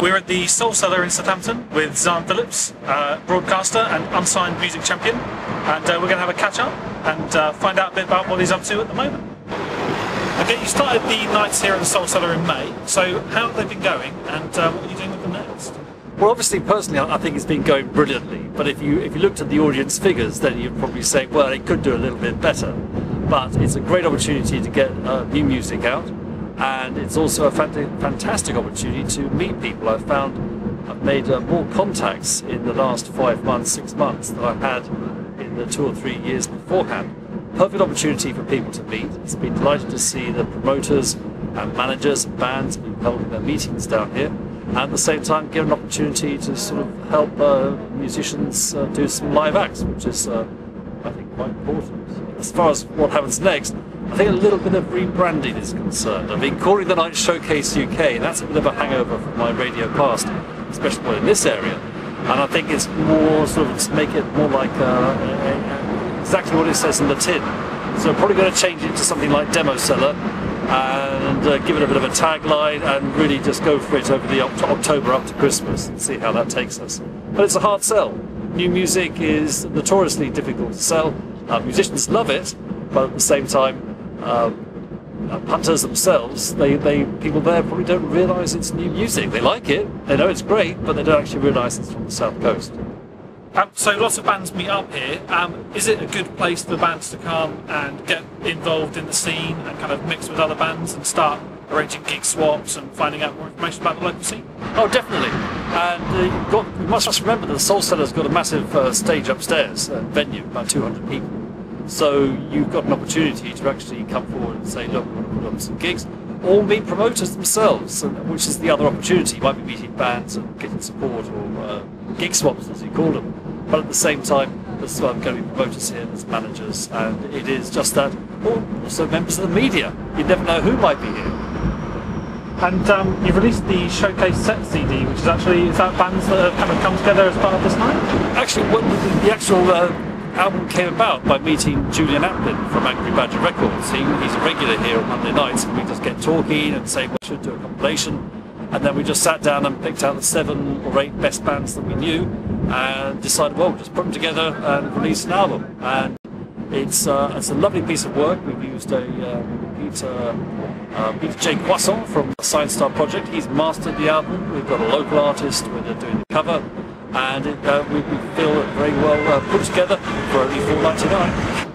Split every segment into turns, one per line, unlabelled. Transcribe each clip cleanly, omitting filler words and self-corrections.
We're at the Cellar in Southampton with Xan Phillips, broadcaster and unsigned music champion, and we're going to have a catch up and find out a bit about what he's up to at the moment. Okay, you started the nights here at the Cellar in May, so how have they been going and what are you doing with them next?
Well, obviously, personally, I think it's been going brilliantly. But if you looked at the audience figures, then you'd probably say, well, it could do a little bit better. But it's a great opportunity to get new music out, and it's also a fantastic opportunity to meet people. I've made more contacts in the last 5 months, 6 months than I've had in the 2 or 3 years beforehand. Perfect opportunity for people to meet. It's been delighted to see the promoters and managers and bands who've held their meetings down here. And at the same time give an opportunity to sort of help musicians do some live acts, which is, I think, quite important. As far as what happens next, I think a little bit of rebranding is concerned. I've been calling the night Showcase UK, and that's a bit of a hangover from my radio past, especially in this area. And I think it's more sort of to make it more like exactly what it says in the tin. So I'm probably going to change it to something like Demo Cellar, and give it a bit of a tagline and really just go for it over the October up to Christmas and see how that takes us. But it's a hard sell. New music is notoriously difficult to sell. Musicians love it, but at the same time, punters themselves, people there probably don't realise it's new music. They like it, they know it's great, but they don't actually realise it's from the South Coast.
So lots of bands meet up here. Is it a good place for bands to come and get involved in the scene and kind of mix with other bands and start arranging gig swaps and finding out more information about the local scene?
Oh, definitely. And you must remember that the Cellar's got a massive stage upstairs, venue, about 200 people. So you've got an opportunity to actually come forward and say, look, we want to put on some gigs, or meet promoters themselves, which is the other opportunity. You might be meeting bands and getting support, or gig swaps, as you call them. But at the same time, there's going to be promoters here, there's managers, and it is just that, also members of the media. You never know who might be here.
And you've released the Showcase Set CD, which is that bands that have kind of come together as part of this night?
Actually, the actual album came about by meeting Julian Aplin from Angry Badger Records. He's a regular here on Monday nights, and we just get talking and say, well, we should do a compilation. And then we just sat down and picked out the 7 or 8 best bands that we knew and decided, well, just put them together and release an album. And it's a lovely piece of work. We've used Peter J. Poisson from the Science Star Project. He's mastered the album. We've got a local artist where they're doing the cover, and we feel very well put together for only $4.99.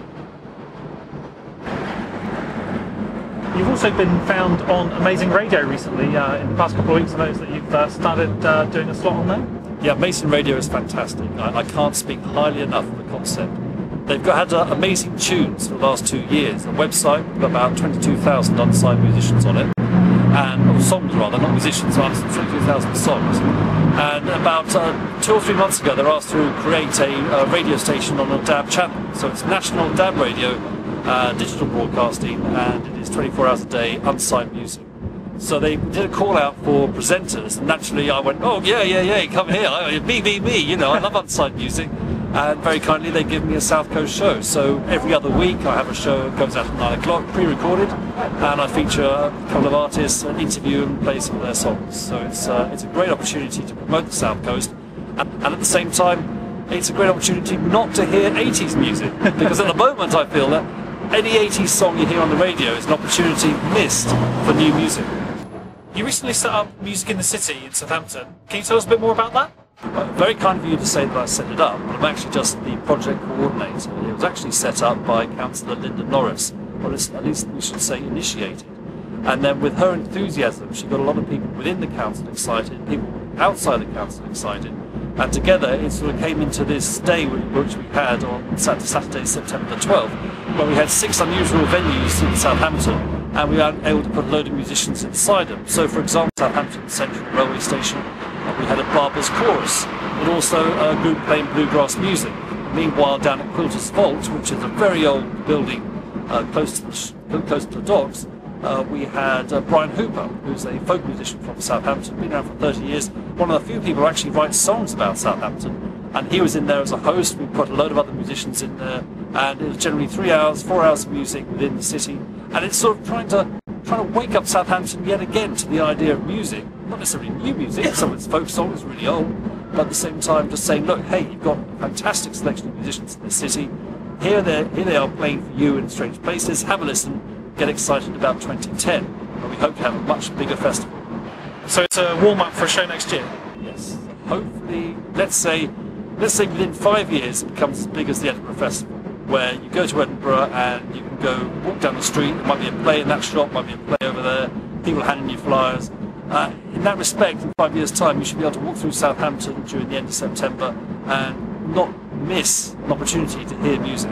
You've also been found on Amazing Radio recently. In the past couple of weeks, I noticed that you've started doing a slot on there.
Yeah, Amazing Radio is fantastic. I can't speak highly enough of the concept. They've had amazing tunes for the last 2 years. A website with about 22,000 unsigned musicians on it, or songs rather, not musicians, 22,000 songs. And about 2 or 3 months ago, they were asked to create a radio station on a DAB channel. So it's National DAB Radio, digital broadcasting, and it is 24 hours a day, unsigned music. So they did a call out for presenters, and naturally I went, oh yeah, come here, me, you know, I love unsigned music. And very kindly they give me a South Coast show. So every other week I have a show that goes out at 9 o'clock, pre-recorded, and I feature a couple of artists, interview and play some of their songs. So it's a great opportunity to promote the South Coast, and at the same time it's a great opportunity not to hear 80s music, because at the moment I feel that any 80s song you hear on the radio is an opportunity missed for new music.
You recently set up Music in the City in Southampton. Can you tell us a bit more about that?
Very kind of you to say that I set it up, but I'm actually just the project coordinator. It was actually set up by Councillor Linda Norris, or at least we should say initiated. And then with her enthusiasm, she got a lot of people within the council excited, people outside the council excited, and together it sort of came into this day which we had on Saturday, September the 12th, where we had 6 unusual venues in Southampton, and we were able to put a load of musicians inside them. So for example, Southampton Central Railway Station, we had a Barber's Chorus, but also a group playing bluegrass music. Meanwhile, down at Quilter's Vault, which is a very old building close to the docks, we had Brian Hooper, who's a folk musician from Southampton, been around for 30 years, one of the few people who actually write songs about Southampton. And he was in there as a host. We put a load of other musicians in there, and it was generally 3 hours, 4 hours of music within the city. And it's sort of trying to wake up Southampton yet again to the idea of music, not necessarily new music, some of it's folk songs, really old, but at the same time just saying, look, hey, you've got a fantastic selection of musicians in the city, here they are playing for you in strange places, have a listen, get excited about 2010, and we hope to have a much bigger festival.
So it's a warm-up for a show next year?
Yes. Hopefully, let's say within 5 years it becomes as big as the Edinburgh Festival, where you go to Edinburgh and you can go walk down the street, there might be a play in that shop, might be a play over there, people handing you flyers. In that respect, in 5 years' time, you should be able to walk through Southampton during the end of September and not miss an opportunity to hear music.